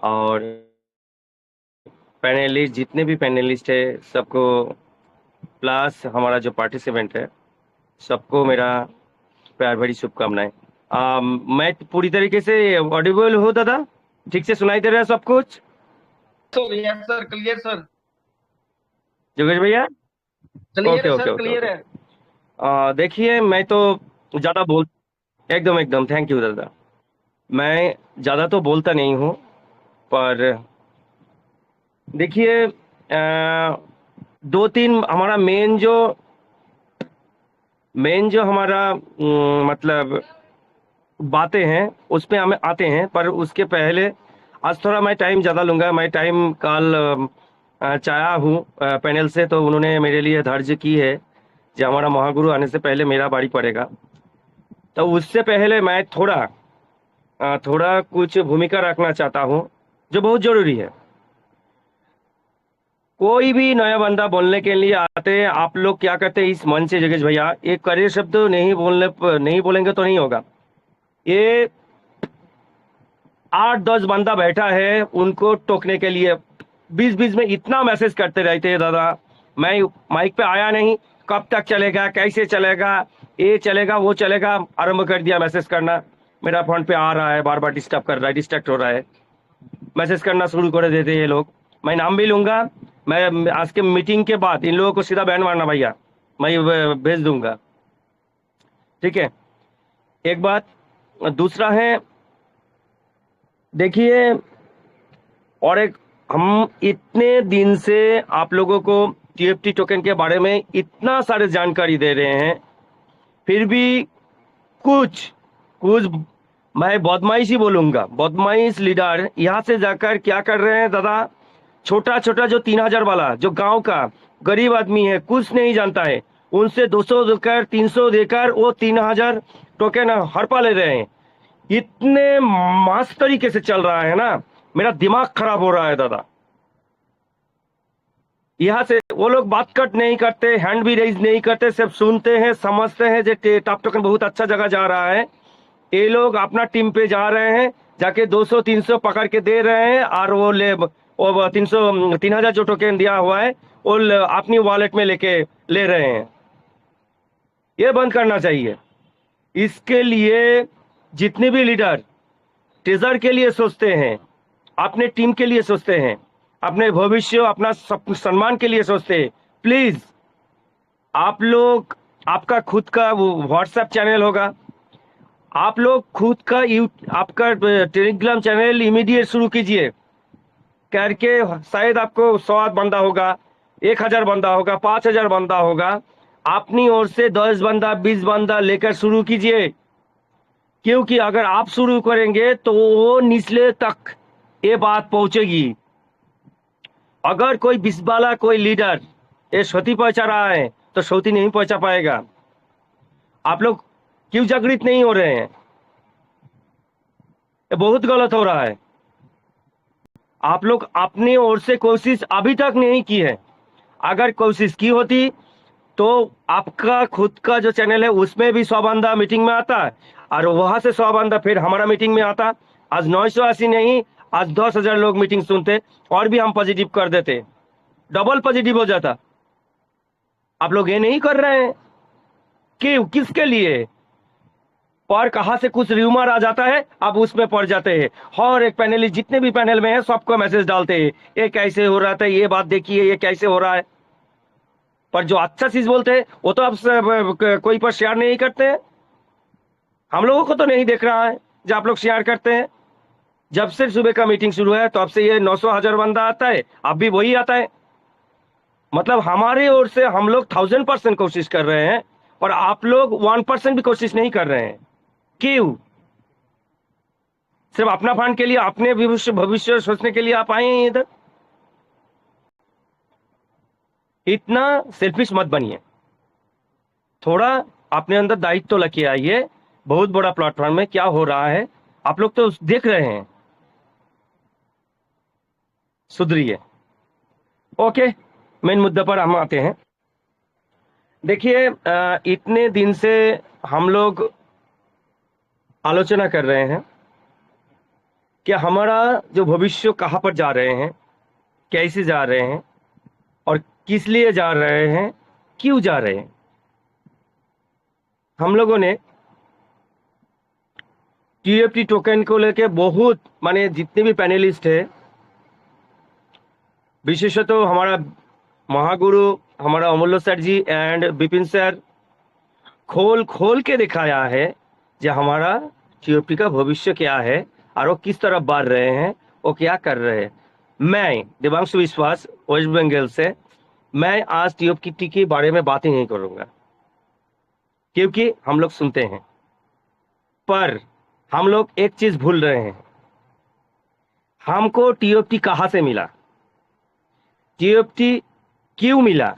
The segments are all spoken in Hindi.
और पैनलिस्ट जितने भी पैनलिस्ट है सबको, प्लस हमारा जो पार्टिसिपेंट है सबको मेरा प्यार भरी शुभकामनाएं। मैं पूरी तरीके से ऑडिबल हूँ दादा? ठीक से सुनाई दे रहा है सब कुछ? Sir yes sir, clear sir. जोगेश भैया? क्लियर ओके है okay sir, okay clear okay. है। देखिए मैं तो ज़्यादा बोल एकदम एकदम, थैंक यू दादा। मैं ज़्यादा तो बोलता नहीं हूँ, पर देखिए दो तीन हमारा मेन जो हमारा मतलब बातें हैं उस पे हमें आते हैं, पर उसके पहले आज थोड़ा मैं टाइम ज़्यादा लूंगा। मैं टाइम कल चाहा हूँ पैनल से, तो उन्होंने मेरे लिए धार्ज की है जो हमारा महागुरु आने से पहले मेरा बारी पड़ेगा। तो उससे पहले मैं थोड़ा कुछ भूमिका रखना चाहता हूँ जो बहुत जरूरी है। कोई भी नया बंदा बोलने के लिए आते हैं, आप लोग क्या करते हैं इस मंच से जगेश भैया, एक कड़े शब्द नहीं बोलेंगे तो नहीं होगा। ये 8-10 बंदा बैठा है उनको टोकने के लिए, बीच बीच में इतना मैसेज करते रहते हैं दादा। मैं माइक पे आया नहीं, कब तक चलेगा, कैसे चलेगा, ये चलेगा वो चलेगा, आरंभ कर दिया मैसेज करना। मेरा फोन पे आ रहा है, बार बार डिस्टर्ब कर रहा है, डिस्ट्रैक्ट हो रहा है, मैसेज करना शुरू कर देते हैं ये लोग। मैं नाम भी लूंगा। मैं आज के मीटिंग के बाद इन लोगों को सीधा बैन मारना भैया, मैं भेज दूंगा। ठीक है, एक बात। दूसरा है, देखिए, और एक, हम इतने दिन से आप लोगों को टीएफटी टोकन के बारे में इतना सारे जानकारी दे रहे हैं, फिर भी कुछ कुछ मैं बदमाश ही बोलूंगा, बदमाश लीडर यहाँ से जाकर क्या कर रहे हैं दादा। छोटा छोटा जो 3,000 वाला जो गांव का गरीब आदमी है, कुछ नहीं जानता है, उनसे 200 देकर 300 देकर वो 3,000 टोकन हड़पा ले रहे हैं। इतने मस्त तरीके से चल रहा है ना, मेरा दिमाग खराब हो रहा है दादा। यहाँ से वो लोग बात कट नहीं करते, हैंड भी रेज नहीं करते, सिर्फ सुनते हैं, समझते हैं जो टॉप टोकन बहुत अच्छा जगह जा रहा है। ये लोग अपना टीम पे जा रहे हैं, जाके 200-300 पकड़ के दे रहे हैं, और वो 3,000 जो टोकन दिया हुआ है वो अपनी वॉलेट में लेके ले रहे हैं। ये बंद करना चाहिए। इसके लिए जितने भी लीडर ट्रेजर के लिए सोचते हैं, अपने टीम के लिए सोचते हैं, अपने भविष्य अपना सम्मान के लिए सोचते हैं, प्लीज आप लोग, आपका खुद का वो व्हाट्सएप चैनल होगा, आप लोग खुद का आपका टेलीग्राम चैनल इमीडिएट शुरू कीजिए करके। शायद आपको 100 बंदा होगा, 1,000 बंदा होगा, 5,000 बंदा होगा, अपनी ओर से 10 बंदा 20 बंदा लेकर शुरू कीजिए। क्योंकि अगर आप शुरू करेंगे तो वो निचले तक ये बात पहुंचेगी। अगर कोई बीस वाला कोई लीडर ये क्षति पहुंचा रहा है तो क्षति नहीं पहुंचा पाएगा। आप लोग क्यों जागृत नहीं हो रहे हैं? ये बहुत गलत हो रहा है। आप लोग अपनी ओर से कोशिश अभी तक नहीं की है। अगर कोशिश की होती तो आपका खुद का जो चैनल है उसमें भी 100 बंदा मीटिंग में आता है, और वहां से 100 बंदा फिर हमारा मीटिंग में आता। आज 980 नहीं, आज 10,000 लोग मीटिंग सुनते, और भी हम पॉजिटिव कर देते, डबल पॉजिटिव हो जाता। आप लोग ये नहीं कर रहे हैं। क्यों, किसके लिए? पर कहां से कुछ र्यूमर आ जाता है, अब उसमें पड़ जाते हैं। और एक पैनलिस्ट जितने भी पैनल में है सबको मैसेज डालते हैं, ये कैसे हो रहा था, ये बात देखिए, ये कैसे हो रहा है। पर जो अच्छा चीज बोलते हैं वो तो अब कोई पर शेयर नहीं करते हैं। हम लोगों को तो नहीं देख रहा है जो आप लोग शेयर करते हैं। जब से सुबह का मीटिंग शुरू है तो अब से ये 900,000 बंदा आता है, अब भी वही आता है। मतलब हमारी ओर से हम लोग 1000% कोशिश कर रहे हैं, और आप लोग 1% भी कोशिश नहीं कर रहे हैं। क्यों? सिर्फ अपना फंड के लिए, अपने भविष्य भविष्य सोचने के लिए आप आए हैं इधर। इतना सेल्फिश मत बनिए, थोड़ा अपने अंदर दायित्व तो लेके आइए। बहुत बड़ा प्लेटफॉर्म में क्या हो रहा है आप लोग तो देख रहे हैं, सुधरिए। ओके, मेन मुद्दे पर हम आते हैं। देखिए, इतने दिन से हम लोग आलोचना कर रहे हैं कि हमारा जो भविष्य कहाँ पर जा रहे हैं, कैसे जा रहे हैं और किस लिए जा रहे हैं, क्यों जा रहे हैं। हम लोगों ने टीएफटी टोकन को लेके बहुत माने जितने भी पैनलिस्ट है, विशेषतः हमारा महागुरु हमारा Amulya sir ji and Vipin sir खोल खोल के दिखाया है कि हमारा टीएफटी का भविष्य क्या है और वो किस तरफ बढ़ रहे हैं, वो क्या कर रहे हैं। मैं देवांशु विश्वास वेस्ट बंगाल से, मैं आज टीएफटी के बारे में बात ही नहीं करूंगा क्योंकि हम लोग सुनते हैं, पर हम लोग एक चीज भूल रहे हैं। हमको टीएफटी कहाँ से मिला, टीएफटी क्यों मिला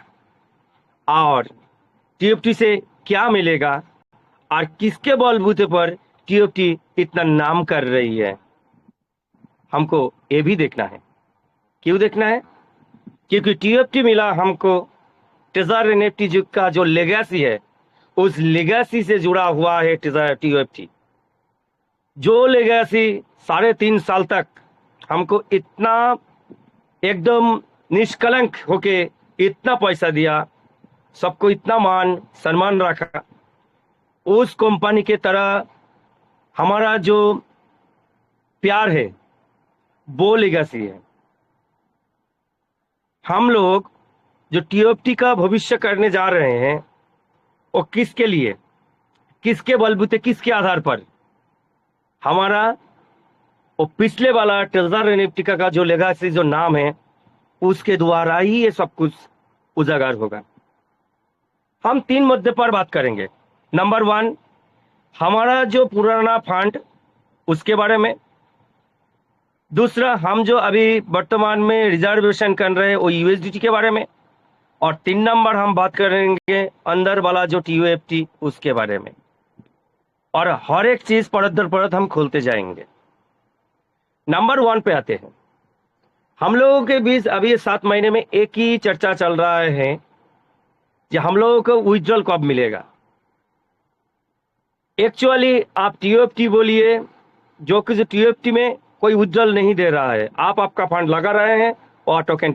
और टीएफटी से क्या मिलेगा और किसके बलबूते पर टीएफटी इतना नाम कर रही है, हमको ये भी देखना है। क्यों देखना है? क्योंकि टीएफटी मिला हमको ट्रेजर एनएफटी युग का जो लेगेसी है, उस लेगेसी से जुड़ा हुआ है ट्रेजर टीएफटी। जो लेगेसी 3.5 साल तक हमको इतना एकदम निष्कलंक होके इतना पैसा दिया, सबको इतना मान सम्मान रखा, उस कंपनी के तरह हमारा जो प्यार है वो लेगेसी है। हम लोग जो टीएफटी का भविष्य करने जा रहे हैं वो किसके लिए, किसके बलबूते, किसके आधार पर, हमारा वो पिछले वाला ट्रेजर एनएफटी का जो लेगेसी जो नाम है उसके द्वारा ही ये सब कुछ उजागर होगा। हम 3 मुद्दे पर बात करेंगे। नंबर 1, हमारा जो पुराना फंड उसके बारे में। दूसरा, हम जो अभी वर्तमान में रिजर्वेशन कर रहे हैं वो यूएसडीटी के बारे में। और 3 नंबर हम बात करेंगे अंदर वाला जो टीयूएफटी उसके बारे में। और हर एक चीज परत दर परत हम खोलते जाएंगे। नंबर 1 पे आते हैं। हम लोगों के बीच अभी 7 महीने में एक ही चर्चा चल रहा है कि हम लोगों को विड्रॉल कब मिलेगा। एक्चुअली आप टीओएफटी बोलिए, जो कि टीओएफटी में कोई विड्रॉल नहीं दे रहा है, आप आपका फंड लगा रहे हैं और टोकन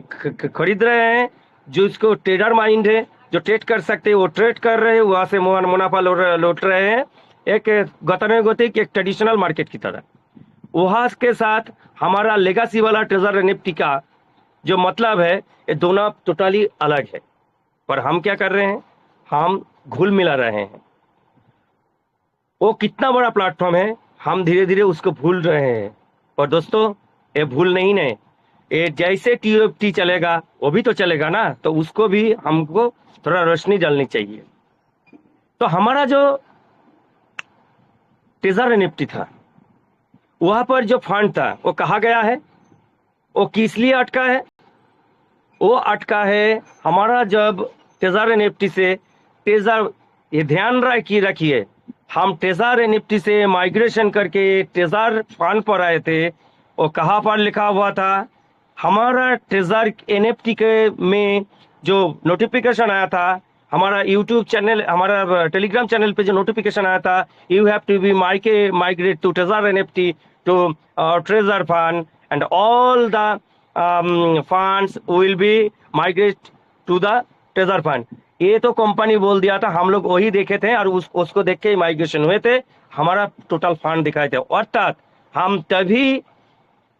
खरीद रहे हैं। जो इसको ट्रेडर माइंड है, जो ट्रेड कर सकते हैं वो ट्रेड कर रहे हैं, वहां से मुनाफा लौट रहे हैं, एक गतानुगतिक एक ट्रेडिशनल मार्केट की तरह। वहां के साथ हमारा लेगासी वाला ट्रेजर एनएफटी का जो मतलब है, ये दोनों टोटली अलग है। पर हम क्या कर रहे हैं, हम घुल मिला रहे हैं। वो कितना बड़ा प्लेटफॉर्म है, हम धीरे धीरे उसको भूल रहे हैं। पर दोस्तों, ये भूल नहीं है, ये जैसे टीओएफटी चलेगा वो भी तो चलेगा ना, तो उसको भी हमको थोड़ा रोशनी डालनी चाहिए। तो हमारा जो ट्रेजर एनएफटी था, वहां पर जो फंड था वो कहा गया है, वो किस लिए अटका है? वो अटका है हमारा जब ट्रेजर एनएफटी से ट्रेजर, ये ध्यान रखिए, हम ट्रेजर एनएफटी से माइग्रेशन करके ट्रेजर फंड पर आए थे। वो कहाँ पर लिखा हुआ था? हमारा ट्रेजर एनएफटी के में जो नोटिफिकेशन आया था, हमारा यूट्यूब चैनल, हमारा टेलीग्राम चैनल पे जो नोटिफिकेशन आया था, you have to be migrate to Treasure NFT to Treasure fund and all the funds will be migrate to the Treasure fund. ये तो कंपनी बोल दिया था, हम लोग वही देखे थे और उसको देख के माइग्रेशन हुए थे, हमारा टोटल फंड दिखाए थे। अर्थात हम तभी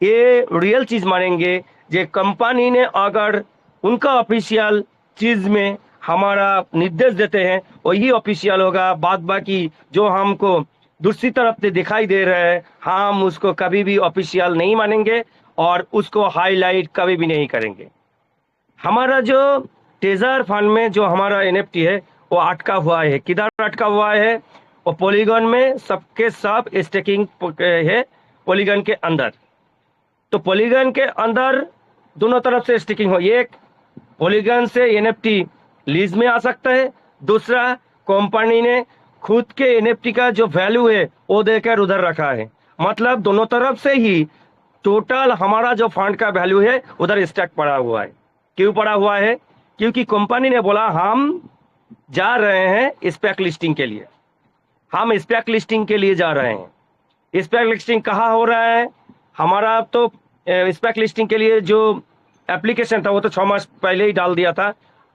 ये रियल चीज मानेंगे जे कंपनी ने अगर उनका ऑफिशियल चीज में हमारा निर्देश देते हैं वही ऑफिशियल होगा। बाद बाकी जो हमको दूसरी तरफ से दिखाई दे रहे हैं, हम उसको कभी भी ऑफिशियल नहीं मानेंगे और उसको हाईलाइट कभी भी नहीं करेंगे। हमारा जो ट्रेजर फंड में जो हमारा एनएफटी है वो अटका हुआ है। किधर अटका हुआ है? वो पॉलीगन में सबके सब स्टेकिंग है, पॉलीगन के अंदर। तो पॉलीगन के अंदर दोनों तरफ से स्टेकिंग हो, एक पॉलीगन से एनएफटी लीज में आ सकता है, दूसरा कंपनी ने खुद के एनएफटी का जो वैल्यू है वो देकर उधर रखा है। मतलब दोनों तरफ से ही टोटल हमारा जो फंड का वैल्यू है उधर स्टैक पड़ा हुआ है। क्यों पड़ा हुआ है? क्योंकि कंपनी ने बोला हम जा रहे हैं स्पेक लिस्टिंग के लिए, हम स्पेक लिस्टिंग के लिए जा रहे हैं। स्पेक लिस्टिंग कहाँ हो रहा है? हमारा तो स्पेक लिस्टिंग के लिए जो एप्लीकेशन था वो तो 6 मास पहले ही डाल दिया था।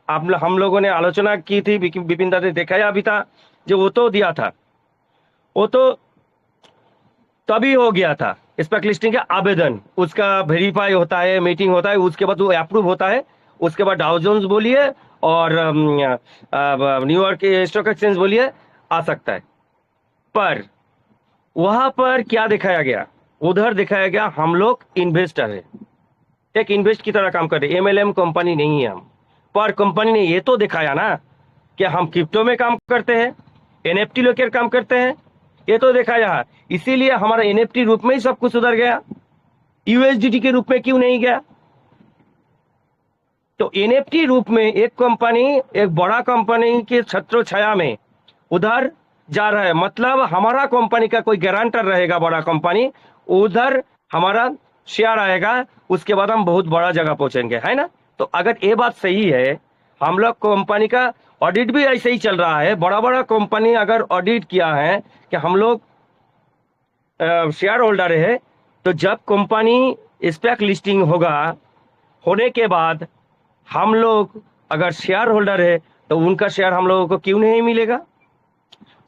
हम लोगों ने आलोचना की थी, विपिन दा ने दिखाया भी था, जो वो तो दिया था, वो तो तभी हो गया था। स्पेक लिस्टिंग का आवेदन, उसका वेरीफाई होता है, मीटिंग होता है, उसके बाद वो अप्रूव होता है, उसके बाद डाउ जोन्स बोलिए और न्यूयॉर्क स्टॉक एक्सचेंज बोलिए, आ सकता है। पर वहां पर क्या दिखाया गया, उधर दिखाया गया हम लोग इन्वेस्टर है, एक इन्वेस्ट की तरह काम कर रहे, एमएलएम कंपनी नहीं है हम। पर कंपनी ने ये तो दिखाया ना कि हम क्रिप्टो में काम करते हैं, एनएफटी लेकर काम करते हैं, ये तो दिखाया। इसीलिए हमारा एनएफटी रूप में ही सब कुछ सुधर गया, यूएसडीटी के रूप में क्यों नहीं गया? तो एनएफटी रूप में एक कंपनी, एक बड़ा कंपनी के छत्र छाया में उधर जा रहा है, मतलब हमारा कंपनी का कोई गारंटर रहेगा, बड़ा कंपनी, उधर हमारा शेयर आएगा, उसके बाद हम बहुत बड़ा जगह पहुंचेंगे, है ना? तो अगर ये बात सही है, हम लोग कंपनी का ऑडिट भी ऐसे ही चल रहा है, बड़ा बड़ा कंपनी अगर ऑडिट किया है कि हम लोग शेयर होल्डर है, तो जब कंपनी स्पेक लिस्टिंग होगा, होने के बाद हम लोग अगर शेयर होल्डर है तो उनका शेयर हम लोगों को क्यों नहीं मिलेगा?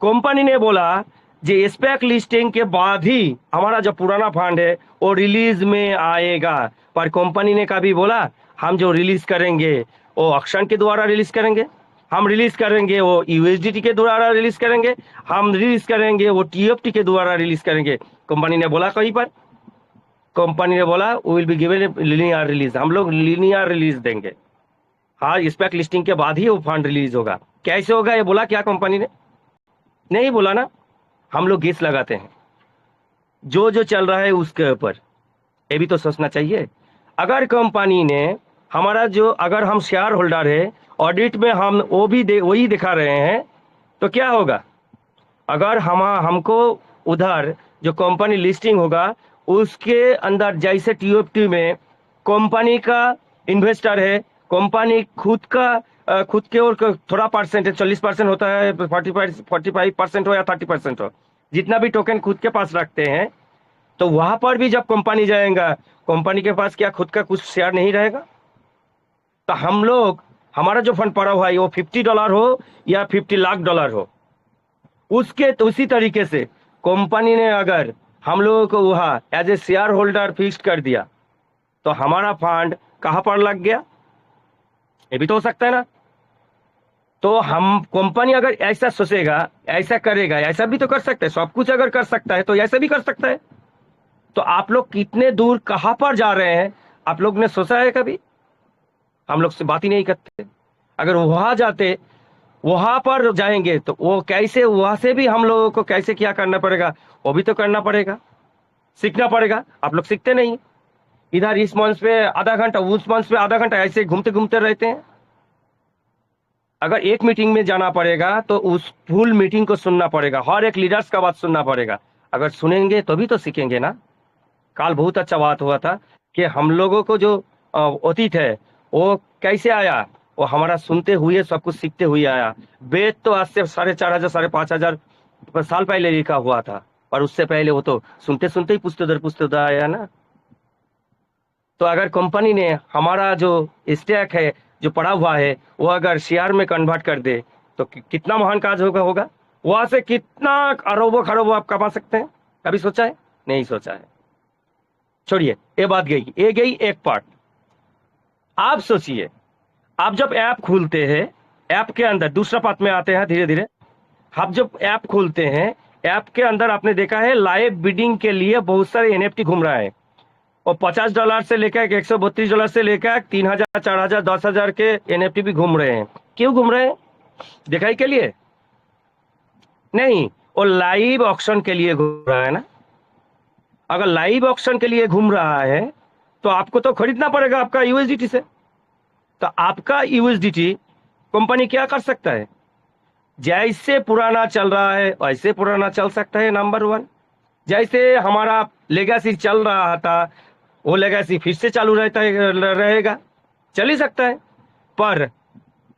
कंपनी ने बोला जे स्पेक लिस्टिंग के बाद ही हमारा जो पुराना फंड है वो रिलीज में आएगा, पर कंपनी ने कभी बोला हम जो रिलीज करेंगे वो ऑक्शन के द्वारा रिलीज करेंगे, हम रिलीज करेंगे वो यूएसडीटी के द्वारा रिलीज करेंगे, हम रिलीज करेंगे वो टीएफटी के द्वारा रिलीज करेंगे? कंपनी ने बोला कहीं पर? कंपनी ने बोला we will be given linear release, हम लोग लीनियर रिलीज देंगे। हाँ, स्पेक लिस्टिंग के बाद ही वो फंड रिलीज होगा। कैसे होगा ये बोला क्या कंपनी ने? नहीं बोला ना। हम लोग गेस लगाते हैं जो जो चल रहा है उसके ऊपर, ये भी तो सोचना चाहिए। अगर कंपनी ने हमारा जो, अगर हम शेयर होल्डर है, ऑडिट में हम वो भी वही दिखा रहे हैं, तो क्या होगा? अगर हमको उधर जो कंपनी लिस्टिंग होगा उसके अंदर, जैसे टीओएफटी में कंपनी का इन्वेस्टर है, कंपनी खुद के और थोड़ा परसेंट है, 40% होता है, 45% हो या 30% हो, जितना भी टोकन खुद के पास रखते हैं, तो वहां पर भी जब कंपनी जाएगा, कंपनी के पास क्या खुद का कुछ शेयर नहीं रहेगा? तो हम लोग, हमारा जो फंड पड़ा हुआ है वो $50 हो या $50 लाख हो, उसके तो उसी तरीके से कंपनी ने अगर हम लोगों को वहां as a shareholder fix कर दिया, तो हमारा फंड कहां पर लग गया? ये भी तो हो सकता है ना। तो हम, कंपनी अगर ऐसा सोचेगा, ऐसा करेगा, ऐसा भी तो कर सकता है, सब कुछ अगर कर सकता है तो ऐसा भी कर सकता है। तो आप लोग कितने दूर कहां पर जा रहे हैं, आप लोग ने सोचा है कभी? हम लोग से बात ही नहीं करते। अगर वहां जाते, वहां पर जाएंगे तो वो कैसे, वहां से भी हम लोगों को कैसे क्या करना पड़ेगा वो भी तो करना पड़ेगा, सीखना पड़ेगा। आप लोग सीखते नहीं, इधर इस मंच पे आधा घंटा, उस मंच पे आधा घंटा, ऐसे घूमते घूमते रहते हैं। अगर एक मीटिंग में जाना पड़ेगा तो उस फुल मीटिंग को सुनना पड़ेगा, हर एक लीडर्स का बात सुनना पड़ेगा। अगर सुनेंगे तो भी तो सीखेंगे ना। कल बहुत अच्छा बात हुआ था कि हम लोगों को जो अतीत है वो कैसे आया, वो हमारा सुनते हुए सब कुछ सीखते हुए आया। वेद तो आज से 4,500 5,500 साल पहले लिखा हुआ था, और उससे पहले वो तो सुनते सुनते ही पुश्त दर पुश्त आया ना। तो अगर कंपनी ने हमारा जो स्टैक है, जो पड़ा हुआ है, वो अगर शेयर में कन्वर्ट कर दे तो कितना महान काज होगा। वहां से कितना अरबों खरबों आप कमा सकते हैं, कभी सोचा है? नहीं सोचा है। छोड़िए, ये बात गई, ये गई एक पार्ट। आप सोचिए, आप जब ऐप खोलते हैं, ऐप के अंदर दूसरा पार्ट में आते हैं धीरे धीरे। आप जब ऐप खोलते हैं, ऐप के अंदर आपने देखा है लाइव बिडिंग के लिए बहुत सारे एनएफटी घूम रहा है, और $50 से लेकर $132 से लेकर 3,000 4,000 10,000 के एनएफटी भी घूम रहे हैं। क्यों घूम रहे हैं? दिखाई के लिए नहीं, वो लाइव ऑक्शन के लिए घूम रहा है ना। अगर लाइव ऑक्शन के लिए घूम रहा है तो आपको तो खरीदना पड़ेगा आपका यूएसडीटी से। तो आपका यूएसडीटी कंपनी क्या कर सकता है? जैसे पुराना चल रहा है वैसे पुराना चल सकता है, नंबर 1। जैसे हमारा लेगेसी चल रहा था, वो लेगेसी फिर से चालू रहेगा, चल ही सकता है। पर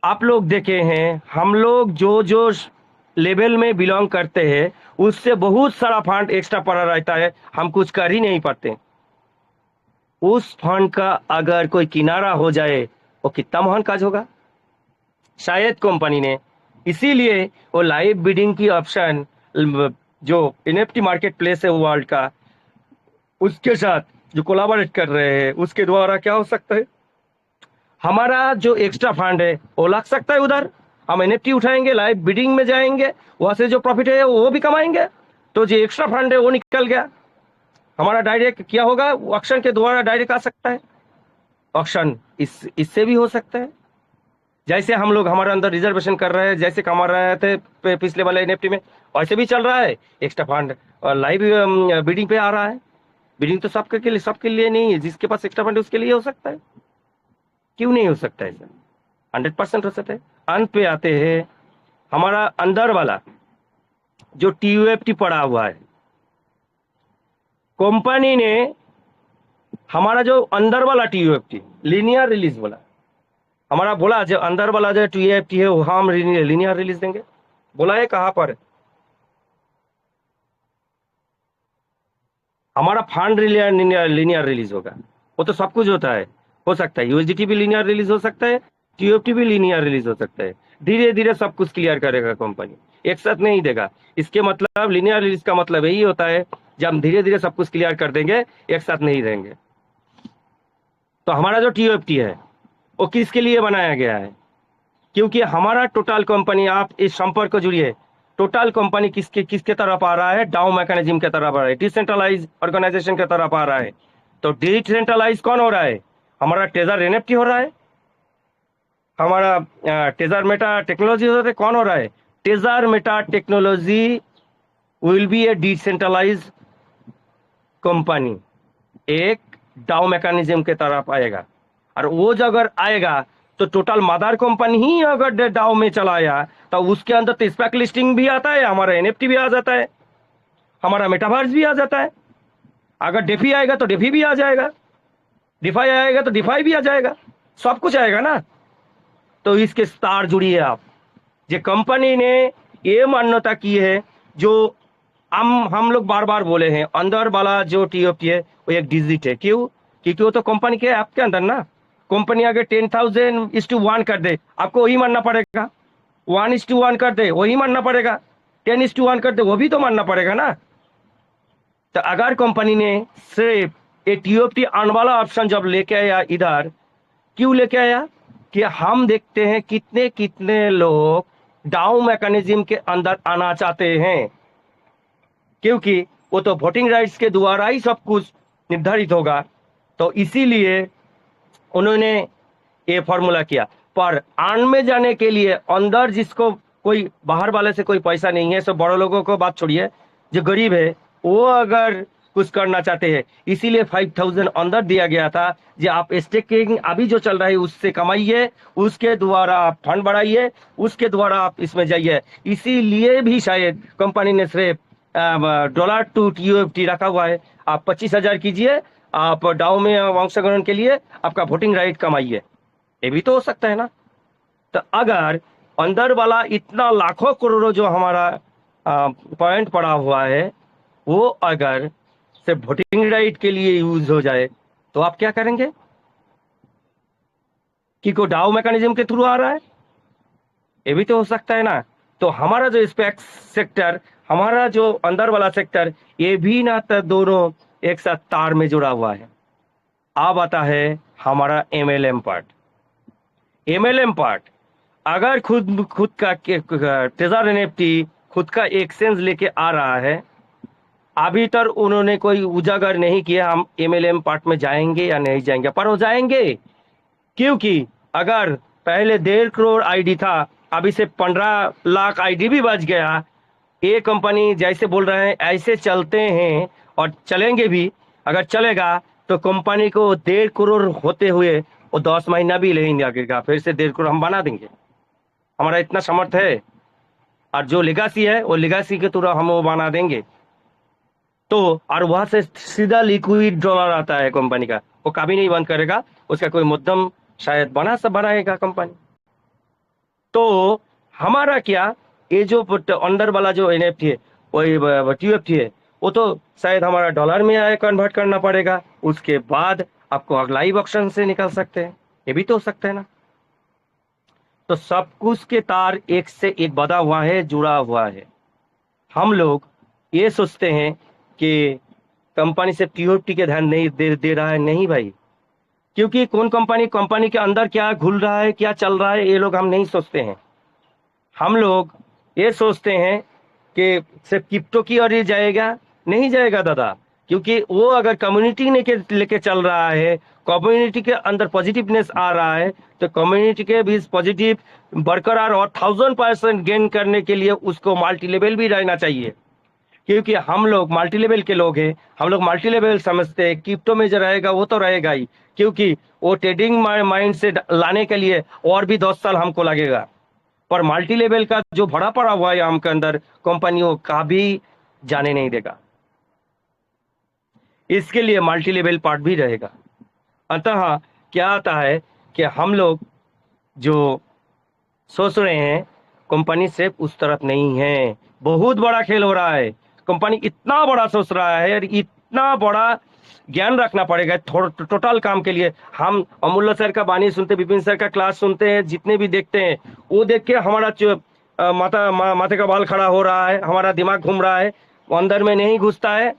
आप लोग देखे हैं, हम लोग जो जो लेवल में बिलोंग करते हैं उससे बहुत सारा फंड एक्स्ट्रा पड़ा रहता है, हम कुछ कर ही नहीं पाते। उस फंड का अगर कोई किनारा हो जाए वो कितना महान काज होगा। शायद कंपनी ने इसीलिए वो लाइव बिडिंग की ऑप्शन जो एनएफटी मार्केट प्लेस है वर्ल्ड का, उसके साथ जो कोलाबोरेट कर रहे हैं उसके द्वारा क्या हो सकता है, हमारा जो एक्स्ट्रा फंड है वो लग सकता है उधर। हम एनएफटी उठाएंगे, लाइव बिडिंग में जाएंगे, वहां से जो प्रॉफिट है वो भी कमाएंगे। तो जो एक्स्ट्रा फंड है वो निकल गया, हमारा डायरेक्ट क्या होगा, ऑक्शन के द्वारा डायरेक्ट आ सकता है। ऑक्शन इससे भी हो सकता है, जैसे हम लोग हमारे अंदर रिजर्वेशन कर रहे हैं, जैसे कमा रहे थे पिछले वाले एनएफटी में, वैसे भी चल रहा है। एक्स्ट्रा फंड और लाइव बिडिंग पे आ रहा है। बिडिंग तो सबके लिए नहीं है, जिसके पास एक्स्ट्रा फंड है उसके लिए हो सकता है। क्यों नहीं हो सकता है सर? 100% हो सकता है। अंत पे आते हैं, हमारा अंदर वाला जो टीयूएफटी पड़ा हुआ है, कंपनी ने हमारा जो अंदर वाला टीयूएफटी लीनियर रिलीज बोला, हमारा बोला जो अंदर वाला जो टीयूएफटी है वो हम लीनियर रिलीज देंगे। बोला है कहां पर? हमारा फंड लीनियर रिलीज होगा। वो तो सब कुछ होता है, हो सकता है यूएसडीटी भी लीनियर रिलीज हो सकता है, टीओएफटी भी लीनियर रिलीज हो सकता है। धीरे धीरे सब कुछ क्लियर करेगा कंपनी, एक साथ नहीं देगा। इसके मतलब लीनियर रिलीज का मतलब यही होता है, जब हम धीरे धीरे सब कुछ क्लियर कर देंगे, एक साथ नहीं देंगे। तो हमारा जो टीओएफटी है वो किसके लिए बनाया गया है? क्योंकि हमारा टोटल कंपनी, आप इस संपर्क को जुड़िए, टोटल कंपनी किसके तरफ आ रहा है? डाउ मैकेनिज्म के तरफ आ रहा है, डिसेंट्रलाइज ऑर्गेनाइजेशन के तरफ आ रहा है। तो डिसेंट्रलाइज कौन हो रहा है? हमारा टेजर एनएफटी हो रहा है, हमारा टेजर मेटा टेक्नोलॉजी हो रहा है। कौन हो रहा है? Treasure Meta Technology will be a decentralize company, एक डाउ मैकेनिज्म के तरफ आएगा। और वो जो अगर आएगा तो टोटल मदर कंपनी ही अगर डाउ में चलाया तो उसके अंदर तो स्पेक लिस्टिंग भी आता है, हमारा एनएफटी भी आ जाता है, हमारा मेटावर्स भी आ जाता है। अगर डेफी आएगा तो डेफी भी आ जाएगा, डिफाई आएगा तो डिफाई भी आ जाएगा, सब कुछ आएगा ना। तो इसके तार जुड़िए आप। जो कंपनी ने ये मान्यता की है, जो हम लोग बार बार बोले हैं, अंदर वाला जो टीओपी है वो एक डिजिट है। क्यों? क्योंकि वो तो कंपनी के ऐप के अंदर ना। कंपनी अगर 10,000:1 कर दे, आपको वही मानना पड़ेगा। 1:1 कर दे, वही मानना पड़ेगा। 10:1 कर दे, वो भी तो मानना पड़ेगा ना। तो अगर कंपनी ने सिर्फ एक टीओपी आने वाला ऑप्शन जब लेके आया इधर, क्यों लेके आया? कि हम देखते हैं कितने कितने लोग डाउ मैकेनिज्म के अंदर आना चाहते हैं, क्योंकि वो तो वोटिंग राइट्स के द्वारा ही सब कुछ निर्धारित होगा। तो इसीलिए उन्होंने ये फॉर्मूला किया। पर आन में जाने के लिए अंदर जिसको कोई बाहर वाले से कोई पैसा नहीं है, सब बड़े लोगों को बात छोड़िए, जो गरीब है वो अगर कुछ करना चाहते हैं, इसीलिए 5,000 अंदर दिया गया था। जो आप स्टेकिंग अभी जो चल रहा है उससे कमाइए, उसके द्वारा आप फंड बढ़ाइए, उसके द्वारा आप इसमें जाइए। इसीलिए भी शायद कंपनी ने सिर्फ $2 रखा हुआ है। आप 25,000 कीजिए, आप डाउ में अंशग्रहण के लिए आपका वोटिंग राइट कमाइए, ये भी तो हो सकता है ना। तो अगर अंदर वाला इतना लाखों करोड़ों जो हमारा पॉइंट पड़ा हुआ है, वो अगर सिर्फ वोटिंग राइट के लिए यूज हो जाए तो आप क्या करेंगे? कि को डाउ मैकेनिज्म के थ्रू आ रहा है, ये भी तो हो सकता है ना। तो हमारा जो स्पेक सेक्टर, हमारा जो अंदर वाला सेक्टर, ये भी ना तो दोनों एक साथ तार में जुड़ा हुआ है। अब आता है हमारा एमएलएम पार्ट। एमएलएम पार्ट अगर खुद का ट्रेजर एनएफटी खुद का एक्सचेंज लेके आ रहा है, अभी तक उन्होंने कोई उजागर नहीं किया हम एमएलएम पार्ट में जाएंगे या नहीं जाएंगे, पर वो जाएंगे। क्योंकि अगर पहले 1.5 करोड़ आईडी था, अभी से 15 लाख आईडी भी बच गया। ये कंपनी जैसे बोल रहे हैं ऐसे चलते हैं और चलेंगे भी। अगर चलेगा तो कंपनी को 1.5 करोड़ होते हुए वो 10 महीना भी नहीं लगेगा, फिर से 1.5 करोड़ हम बना देंगे। हमारा इतना समर्थ है, और जो लेगासी है वो लेगासी के थ्रू हम वो बना देंगे। तो और वहां से सीधा लिक्विड डॉलर आता है कंपनी का, वो कभी नहीं बंद करेगा। उसका कोई मुद्दम शायद बनाएगा कंपनी। तो हमारा क्या, ये जो अंदर वाला जो एनएफटी है, वो टीएफटी है, वो तो शायद हमारा डॉलर में आए कन्वर्ट करना पड़ेगा। उसके बाद आपको लाइव ऑक्शन से निकाल सकते हैं, ये भी तो हो सकता है ना। तो सब कुछ के तार एक से एक बंधा हुआ है, जुड़ा हुआ है। हम लोग ये सोचते हैं कि कंपनी से टीओटी के ध्यान नहीं दे रहा है, नहीं भाई। क्योंकि कौन कंपनी के अंदर क्या घुल रहा है, क्या चल रहा है, ये लोग हम नहीं सोचते हैं। हम लोग ये सोचते हैं कि सिर्फ क्रिप्टो की ओर ही जाएगा, नहीं जाएगा दादा। क्योंकि वो अगर कम्युनिटी ने के लेके चल रहा है, कम्युनिटी के अंदर पॉजिटिवनेस आ रहा है, तो कम्युनिटी के भी पॉजिटिव बरकरार और 1000% गेन करने के लिए उसको मल्टी लेवल भी रहना चाहिए। क्योंकि हम लोग मल्टी लेवल के लोग हैं, हम लोग मल्टी लेवल समझते हैं। क्रिप्टो में जो रहेगा वो तो रहेगा ही, क्योंकि वो ट्रेडिंग माइंड से लाने के लिए और भी 10 साल हमको लगेगा। पर मल्टी लेवल का जो भरा पड़ा हुआ है हम के अंदर, कंपनियों का भी जाने नहीं देगा। इसके लिए मल्टी लेवल पार्ट भी रहेगा। अतः क्या आता है कि हम लोग जो सोच रहे हैं, कंपनी सिर्फ उस तरफ नहीं है। बहुत बड़ा खेल हो रहा है। कंपनी इतना बड़ा सोच रहा है और इतना बड़ा ज्ञान रखना पड़ेगा टोटल काम के लिए। हम अमूल्य सर का वाणी सुनते, विपिन सर का क्लास सुनते हैं, जितने भी देखते हैं, वो देख के हमारा माथे का बाल खड़ा हो रहा है, हमारा दिमाग घूम रहा है, वो अंदर में नहीं घुसता है।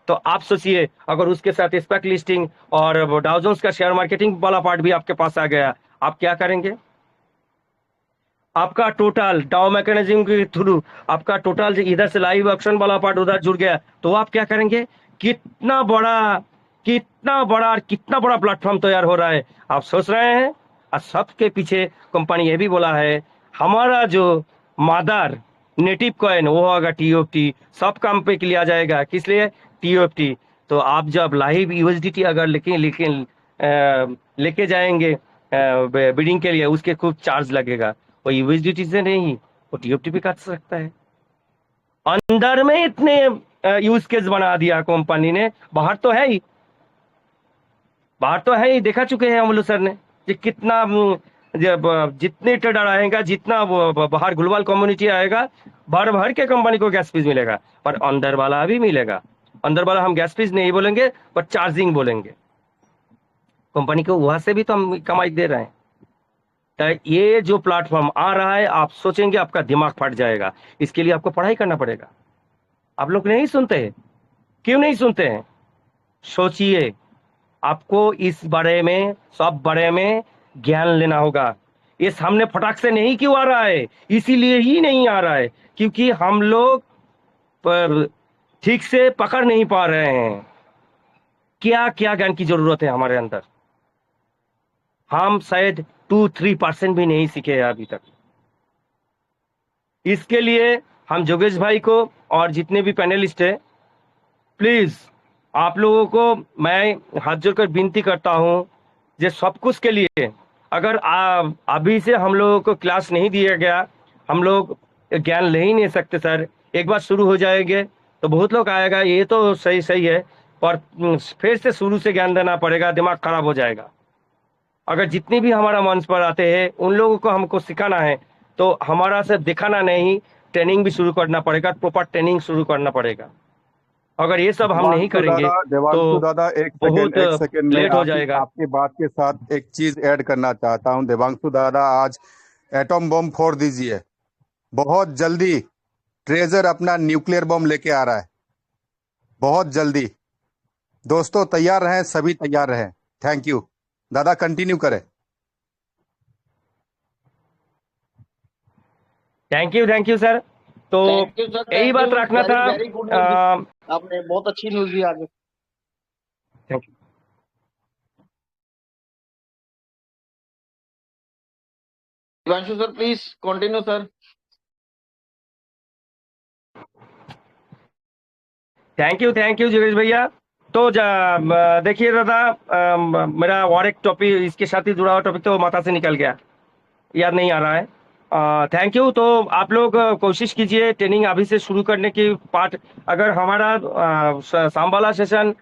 तो आप सोचिए, अगर उसके साथ स्पॉट लिस्टिंग और डाउ जोन्स का शेयर मार्केटिंग वाला पार्ट भी आपके पास आ गया, आप क्या करेंगे? आपका टोटल डाउ मैकेनिज्म के थ्रू आपका टोटल इधर से लाइव ऑक्शन वाला पार्ट उधर जुड़ गया, तो आप क्या करेंगे? कितना बड़ा, कितना बड़ा और कितना बड़ा प्लेटफॉर्म तैयार हो रहा है, आप सोच रहे हैं। और सबके पीछे कंपनी ये भी बोला है, हमारा जो मादर नेटिव कॉइन वो होगा टीओएफटी। सब काम पे के लिए आ जाएगा, किस लिए? टीओएफटी। तो आप जब लाइव यूएसडीटी अगर लेके जाएंगे बिडिंग के लिए, उसके खूब चार्ज लगेगा। वो यूएसडीटी से नहीं, वो टीओएफटी भी काट सकता है। अंदर में इतने यूज केस बना दिया कंपनी ने, बाहर तो है ही, बाहर तो है ही। देखा चुके हैं अमूल्य सर ने कि कितना जब जितने ट्रेडर आएगा, जितना वो बाहर ग्लोबल कम्युनिटी आएगा, भर भर के कंपनी को गैस फीस मिलेगा। पर अंदर वाला भी मिलेगा। अंदर वाला हम गैस फीस नहीं बोलेंगे, पर चार्जिंग बोलेंगे। कंपनी को वहां से भी तो हम कमाई दे रहे हैं। तो ये जो प्लेटफॉर्म आ रहा है, आप सोचेंगे आपका दिमाग फट जाएगा। इसके लिए आपको पढ़ाई करना पड़ेगा। आप लोग नहीं सुनते हैं, क्यों नहीं सुनते हैं? सोचिए, आपको इस बारे में, सब बारे में ज्ञान लेना होगा। ये सामने फटाक से नहीं क्यों आ रहा है? इसीलिए ही नहीं आ रहा है क्योंकि हम लोग पर ठीक से पकड़ नहीं पा रहे हैं क्या क्या ज्ञान की जरूरत है हमारे अंदर। हम शायद 2-3% भी नहीं सीखे हैं अभी तक। इसके लिए हम जोगेश भाई को और जितने भी पैनलिस्ट हैं, प्लीज आप लोगों को मैं हाथ जोड़कर विनती करता हूं, जे सब कुछ के लिए अगर अभी से हम लोगों को क्लास नहीं दिया गया, हम लोग ज्ञान ले ही नहीं सकते सर। एक बार शुरू हो जाएंगे तो बहुत लोग आएगा, ये तो सही सही है, पर फिर से शुरू से ज्ञान देना पड़ेगा, दिमाग खराब हो जाएगा। अगर जितने भी हमारा मंच पर आते हैं उन लोगों को हमको सिखाना है, तो हमारा सिर्फ दिखाना नहीं, ट्रेनिंग भी शुरू करना पड़ेगा, प्रॉपर ट्रेनिंग शुरू करना पड़ेगा। अगर ये सब हम नहीं करेंगे देवांशु तो दादा बहुत एक सेकंड में लेट हो जाएगा। आपकी बात के साथ एक चीज ऐड करना चाहता हूं। देवांशु दादा आज एटॉम बम फोड़ दीजिए। बहुत जल्दी ट्रेजर अपना न्यूक्लियर बम लेके आ रहा है, बहुत जल्दी। दोस्तों तैयार रहें, सभी तैयार रहें। थैंक यू दादा, कंटिन्यू करें। Thank you sir. तो थैंक यू सर, यही बात रखना था। वेरी गुड न्यूज, आपने बहुत अच्छी न्यूज दी आज। Thank you. Divanshu sir please continue sir. Thank you जोगेश भैया। तो देखिए दादा, मेरा और एक टॉपिक इसके साथ ही जुड़ा हुआ टॉपिक तो माथा से निकल गया, याद नहीं आ रहा है। Thank you. तो आप लोग कोशिश कीजिए ट्रेनिंग अभी से शुरू करने की पार्ट। अगर हमारा शाम वाला सेशन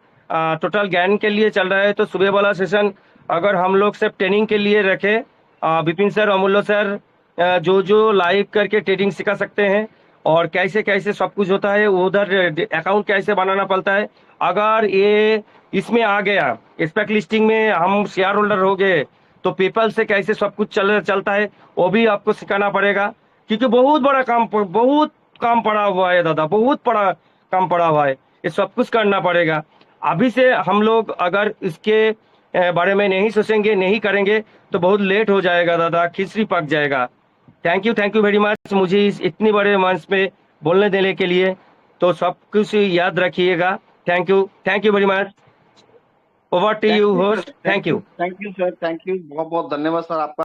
टोटल ज्ञान के लिए चल रहा है, तो सुबह वाला सेशन अगर हम लोग सिर्फ ट्रेनिंग के लिए रखें, विपिन सर, अमूल्य सर जो जो लाइव करके ट्रेडिंग सिखा सकते हैं और कैसे कैसे सब कुछ होता है, उधर अकाउंट कैसे बनाना पड़ता है, अगर ये इसमें आ गया, स्पेक लिस्टिंग में हम शेयर होल्डर हो गए, तो पेपल से कैसे सब कुछ चलता है वो भी आपको सिखाना पड़ेगा, क्योंकि बहुत काम पड़ा हुआ है दादा, बहुत बड़ा काम पड़ा हुआ है, ये सब कुछ करना पड़ेगा। अभी से हम लोग अगर इसके बारे में नहीं सोचेंगे, नहीं करेंगे, तो बहुत लेट हो जाएगा दादा, खिचड़ी पक जाएगा। थैंक यू वेरी मच मुझे इस इतनी बड़े मंच पे बोलने देने के लिए। तो सब कुछ याद रखिएगा। Thank you very much. Over to you host. Thank you. Thank you sir, thank you, बहुत बहुत धन्यवाद सर आपका।